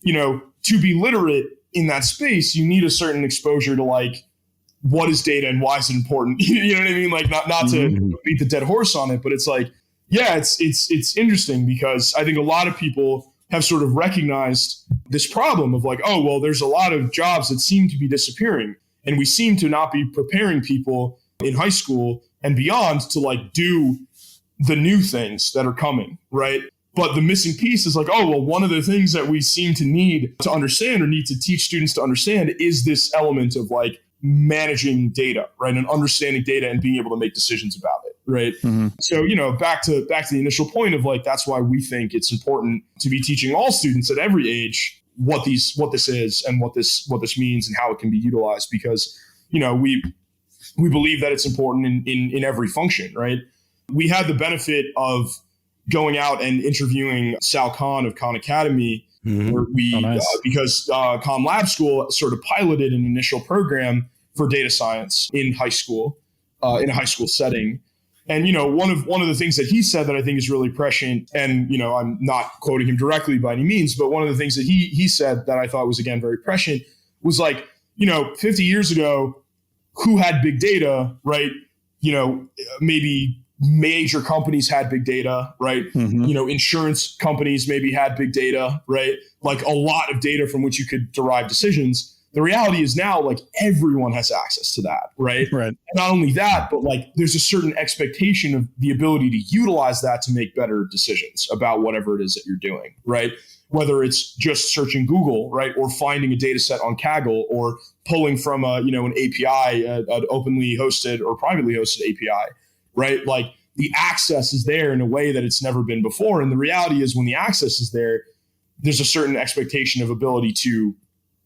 to be literate in that space, you need a certain exposure to like, what is data and why is it important? You know what I mean? Like not to beat the dead horse on it, but it's like, yeah, it's interesting because I think a lot of people have sort of recognized this problem of like, oh, well, there's a lot of jobs that seem to be disappearing, and we seem to not be preparing people in high school and beyond to like do the new things that are coming, right? But the missing piece is like, oh, well, one of the things that we seem to need to understand or need to teach students to understand is this element of like managing data, right? And understanding data and being able to make decisions about it, right? So, back to the initial point of like, that's why we think it's important to be teaching all students at every age what this is and what this means and how it can be utilized, because, we believe that it's important in every function, right? We had the benefit of going out and interviewing Sal Khan of Khan Academy, where we, because Khan Lab School sort of piloted an initial program for data science in high school, in a high school setting. And, one of the things that he said that I think is really prescient, and, I'm not quoting him directly by any means, but one of the things that he said that I thought was, again, very prescient was like, 50 years ago, who had big data, right? Maybe major companies had big data, right? Insurance companies maybe had big data, right? Like a lot of data from which you could derive decisions. The reality is now, like, everyone has access to that, right? Right. And not only that, but like there's a certain expectation of the ability to utilize that to make better decisions about whatever it is that you're doing, right? Whether it's just searching Google, right, or finding a data set on Kaggle, or pulling from an API, an openly hosted or privately hosted API, right? Like the access is there in a way that it's never been before. And the reality is, when the access is there, there's a certain expectation of ability to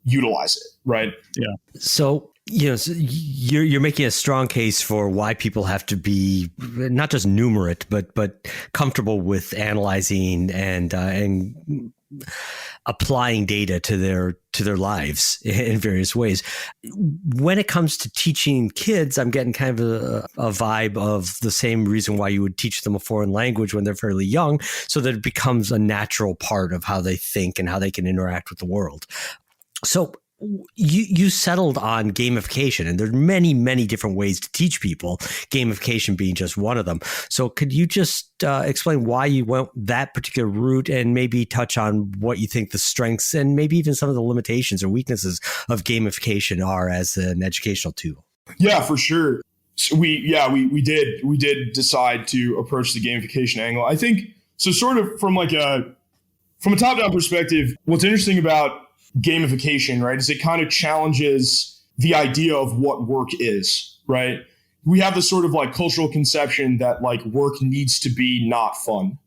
utilize it, right? Yeah. So, you're making a strong case for why people have to be not just numerate, but comfortable with analyzing and applying data to their lives in various ways. When it comes to teaching kids, I'm getting kind of a vibe of the same reason why you would teach them a foreign language when they're fairly young, so that it becomes a natural part of how they think and how they can interact with the world. So you settled on gamification, and there's many, many different ways to teach people, gamification being just one of them. So could you just explain why you went that particular route, and maybe touch on what you think the strengths and maybe even some of the limitations or weaknesses of gamification are as an educational tool? Yeah, for sure. So we did decide to approach the gamification angle. I think so, sort of from a top-down perspective, what's interesting about gamification, right, is it kind of challenges the idea of what work is, right? We have this sort of like cultural conception that like work needs to be not fun.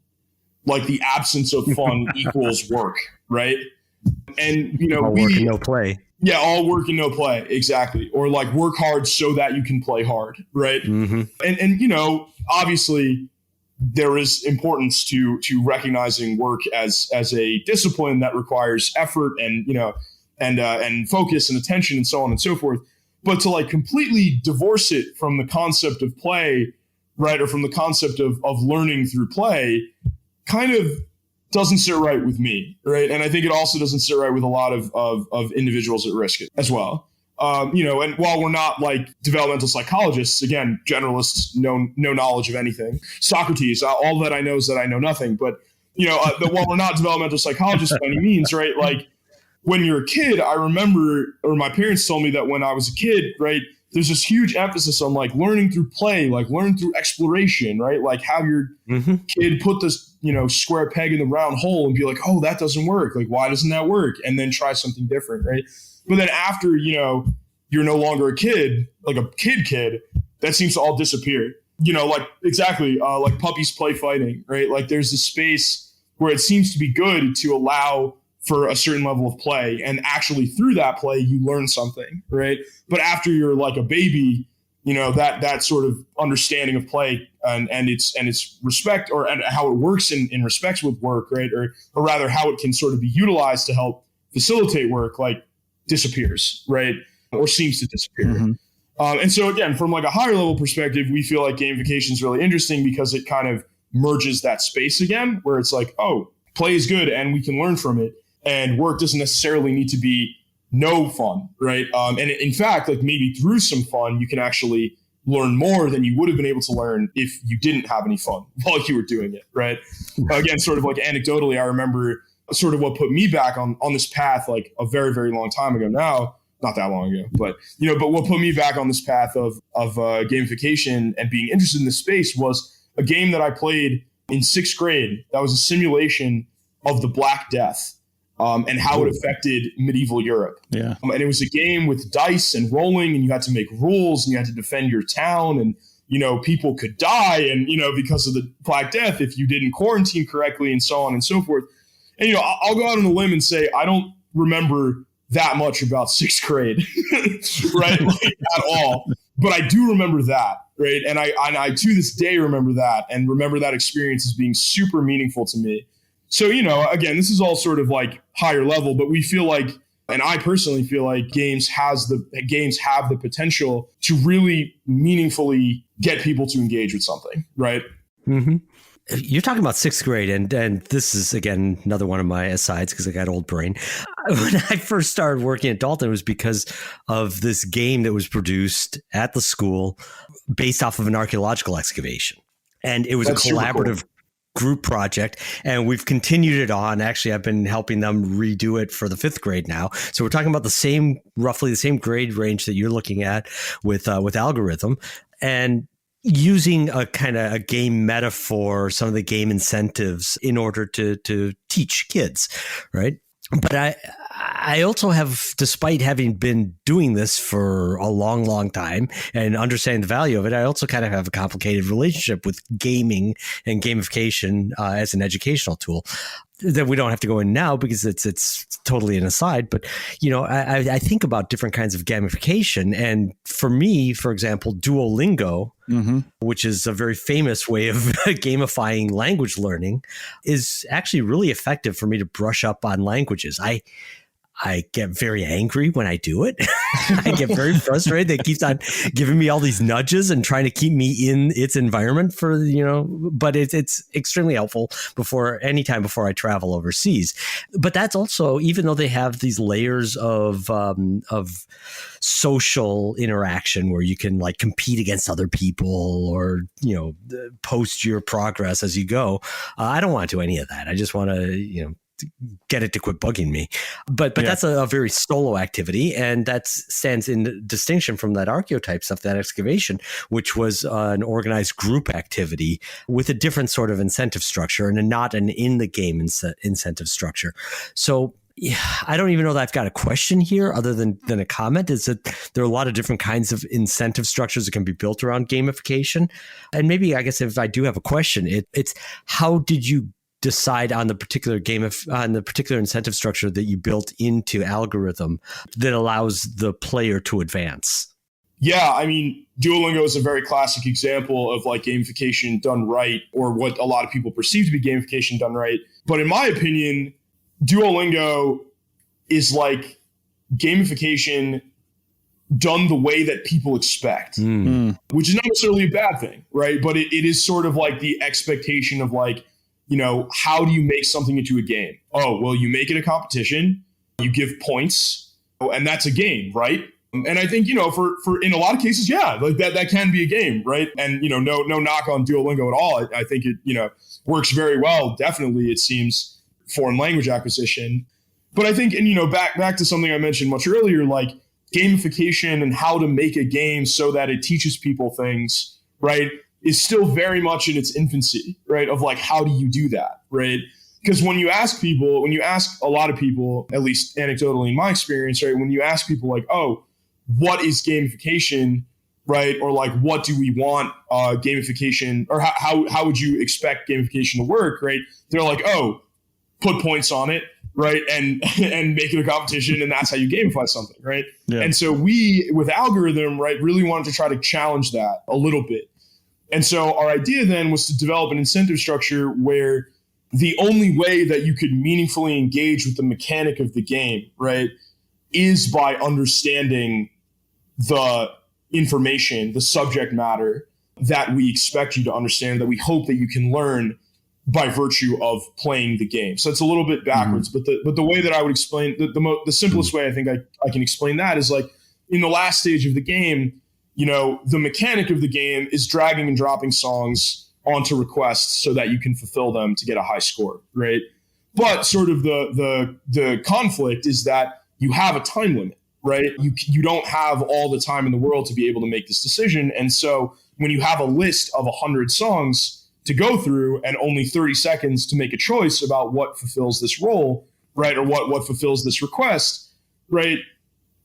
Like the absence of fun equals work, right? And, all work and no play. Yeah, all work and no play. Exactly. Or like work hard so that you can play hard, right? Mm-hmm. And obviously there is importance to recognizing work as a discipline that requires effort and focus and attention and so on and so forth. But to like completely divorce it from the concept of play, right, or from the concept of learning through play, kind of doesn't sit right with me, right? And I think it also doesn't sit right with a lot of individuals at risk as well. And while we're not like developmental psychologists, again, generalists, no knowledge of anything. Socrates, all that I know is that I know nothing. But, while we're not developmental psychologists by any means, right? Like when you're a kid, I remember, or my parents told me that when I was a kid, right, there's this huge emphasis on like learning through play, like learn through exploration, right? Like have your kid put this, square peg in the round hole and be like, oh, that doesn't work. Like, why doesn't that work? And then try something different, right? But then after, you're no longer a kid, like a kid, that seems to all disappear. Like exactly, like puppies play fighting, right? Like there's this space where it seems to be good to allow for a certain level of play, and actually through that play, you learn something, right? But after you're like a baby, that sort of understanding of play and its respect and how it works in respects with work, right? Or rather how it can sort of be utilized to help facilitate work, like disappears, right? Or seems to disappear. Mm-hmm. And so again, from like a higher level perspective, we feel like gamification is really interesting because it kind of merges that space again, where it's like, oh, play is good and we can learn from it. And work doesn't necessarily need to be no fun, right? And in fact, like maybe through some fun, you can actually learn more than you would have been able to learn if you didn't have any fun while you were doing it, right? Again, sort of like anecdotally, I remember sort of what put me back on this path like a very, very long time ago now, not that long ago, but what put me back on this path of gamification and being interested in this space was a game that I played in 6th grade. That was a simulation of the Black Death. And how it affected medieval Europe. Yeah. And it was a game with dice and rolling, and you had to make rules and you had to defend your town, and, people could die and, because of the Black Death if you didn't quarantine correctly and so on and so forth. And, I'll go out on a limb and say, I don't remember that much about 6th grade, right? Like, at all. But I do remember that, right? And I to this day remember that and remember that experience as being super meaningful to me. So, again, this is all sort of like higher level, but we feel like, and I personally feel like games have the potential to really meaningfully get people to engage with something, right? Mm-hmm. You're talking about 6th grade, and this is, again, another one of my asides because I got old brain. When I first started working at Dalton, it was because of this game that was produced at the school based off of an archaeological excavation. And it was a collaborative group project, and we've continued it on. Actually, I've been helping them redo it for the 5th grade now. So we're talking about roughly the same grade range that you're looking at with Algo-Rhythm, and using a kind of a game metaphor, some of the game incentives in order to teach kids, right? But I also have, despite having been doing this for a long, long time and understanding the value of it, I also kind of have a complicated relationship with gaming and gamification as an educational tool that we don't have to go in now because it's totally an aside. But, I think about different kinds of gamification. And for me, for example, Duolingo, which is a very famous way of gamifying language learning, is actually really effective for me to brush up on languages. I get very angry when I do it. I get very frustrated. It keeps on giving me all these nudges and trying to keep me in its environment but it's extremely helpful anytime before I travel overseas. But that's also, even though they have these layers of social interaction where you can like compete against other people or, post your progress as you go. I don't want to do any of that. I just want to, get it to quit bugging me. But that's a very solo activity. And that stands in distinction from that archeotype stuff, that excavation, which was an organized group activity with a different sort of incentive structure and not an in the game incentive structure. So I don't even know that I've got a question here other than a comment, is that there are a lot of different kinds of incentive structures that can be built around gamification. And maybe, I guess if I do have a question, it's how did you decide on the particular on the particular incentive structure that you built into Algo-Rhythm that allows the player to advance? Yeah, I mean, Duolingo is a very classic example of like gamification done right, or what a lot of people perceive to be gamification done right. But in my opinion, Duolingo is like gamification done the way that people expect, which is not necessarily a bad thing, right? But it is sort of like the expectation of like, how do you make something into a game? Oh, well, you make it a competition, you give points, and that's a game, right? And I think, for in a lot of cases, yeah, like that can be a game, right? And, no knock on Duolingo at all. I think it, works very well. Definitely, it seems, foreign language acquisition. But I think, and, back to something I mentioned much earlier, like gamification and how to make a game so that it teaches people things, right, is still very much in its infancy, right? Of like, how do you do that, right? Because when you ask a lot of people, at least anecdotally in my experience, right, when you ask people like, oh, what is gamification, right? Or like, what do we want gamification, or how would you expect gamification to work, right? They're like, oh, put points on it, right? And make it a competition, and that's how you gamify something, right? Yeah. And so we, with Algo-Rhythm, right, really wanted to try to challenge that a little bit. And so our idea then was to develop an incentive structure where the only way that you could meaningfully engage with the mechanic of the game, right, is by understanding the information, the subject matter that we expect you to understand, that we hope that you can learn by virtue of playing the game. So it's a little bit backwards, but the way that I would explain, the simplest way I think I can explain that is like, in the last stage of the game, the mechanic of the game is dragging and dropping songs onto requests so that you can fulfill them to get a high score, right? But sort of the conflict is that you have a time limit, right? You don't have all the time in the world to be able to make this decision. And so when you have a list of 100 songs to go through and only 30 seconds to make a choice about what fulfills this role, right, or what fulfills this request, right,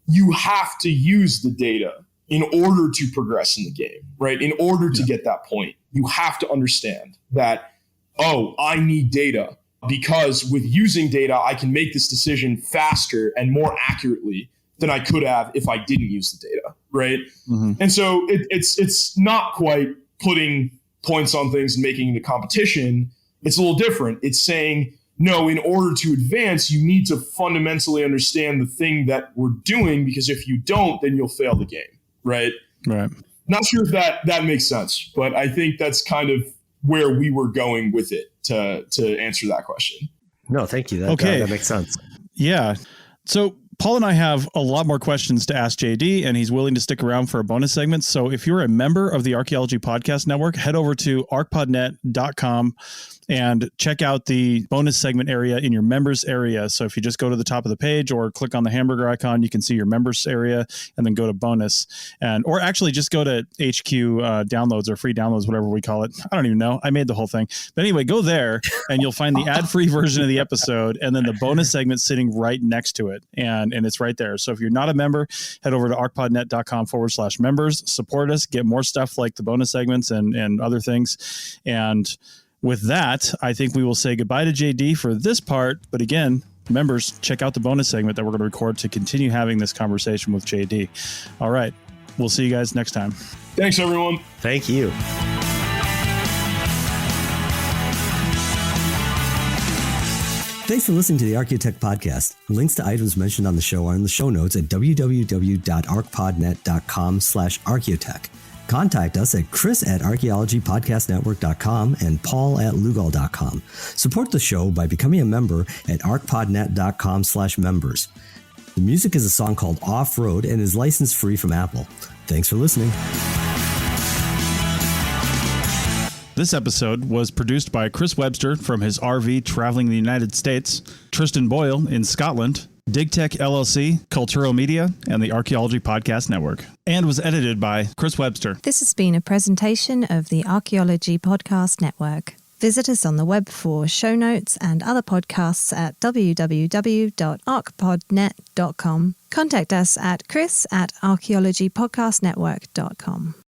you have to use the data in order to progress in the game, right? In order to get that point, you have to understand that, oh, I need data, because with using data, I can make this decision faster and more accurately than I could have if I didn't use the data, right? Mm-hmm. And so it's not quite putting points on things and making it a competition. It's a little different. It's saying, no, in order to advance, you need to fundamentally understand the thing that we're doing, because if you don't, then you'll fail the game. Right. Not sure if that makes sense, but I think that's kind of where we were going with it to answer that question. No, thank you. That makes sense. Yeah. So Paul and I have a lot more questions to ask JD, and he's willing to stick around for a bonus segment. So if you're a member of the Archaeology Podcast Network, head over to archpodnet.com and check out the bonus segment area in your members area. So if you just go to the top of the page or click on the hamburger icon, you can see your members area and then go to bonus, or actually just go to HQ downloads or free downloads, whatever we call it. I don't even know. I made the whole thing. But anyway, go there and you'll find the ad-free version of the episode and then the bonus segment sitting right next to it. And it's right there. So if you're not a member, head over to archpodnet.com/members, support us, get more stuff like the bonus segments and other things. And with that, I think we will say goodbye to JD for this part. But again, members, check out the bonus segment that we're going to record to continue having this conversation with JD. All right. We'll see you guys next time. Thanks, everyone. Thank you. Thanks for listening to the Archaeotech podcast. Links to items mentioned on the show are in the show notes at www.archpodnet.com/archaeotech. Contact us at chris@archaeologypodcastnetwork.com and paul@lugal.com. Support the show by becoming a member at archpodnet.com/members. The music is a song called Off-Road and is license free from Apple. Thanks for listening. This episode was produced by Chris Webster from his RV traveling the United States, Tristan Boyle in Scotland, DigTech LLC, Culturo Media, and the Archaeology Podcast Network, and was edited by Chris Webster. This has been a presentation of the Archaeology Podcast Network. Visit us on the web for show notes and other podcasts at www.archpodnet.com. Contact us at chris@archaeologypodcastnetwork.com.